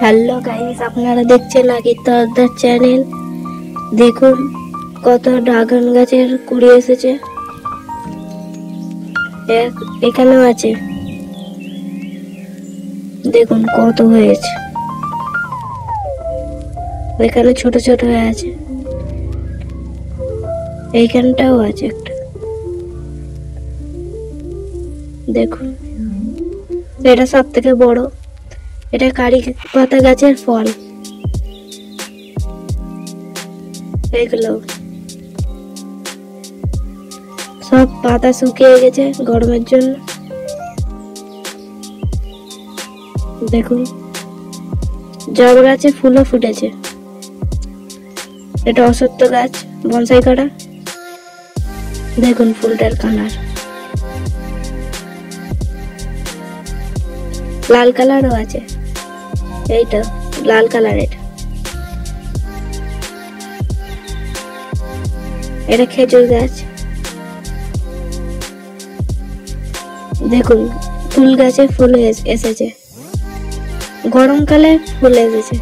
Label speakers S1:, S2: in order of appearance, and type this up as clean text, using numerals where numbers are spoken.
S1: Hello guys, আপনারা দেখছেন আকিতার channel. দেখুন কত ড্রাগন গাছের কুড়ি এসেছে। এখানেও আছে, দেখুন কত হয়েছে। এখানে ছোট ছোট হয়ে আছে, এইখানটাও আছে একটা, দেখুন এটা সব থেকে বড়। এটা কারি পাতা গাছের ফল। এগুলো সব পাতা শুকিয়ে গেছে গরমের জন্য। দেখুন জবা গাছে ফুলও ফুটেছে। এটা অশ্বত্থ গাছ, বনসাই করা। দেখুন ফুলটার কালার লাল কালারও আছে। এইটা লাল কালার। এটা খেজুর গাছ। দেখুন ফুল গাছে ফুল এসেছে, গরমকালে ফুল এসেছে।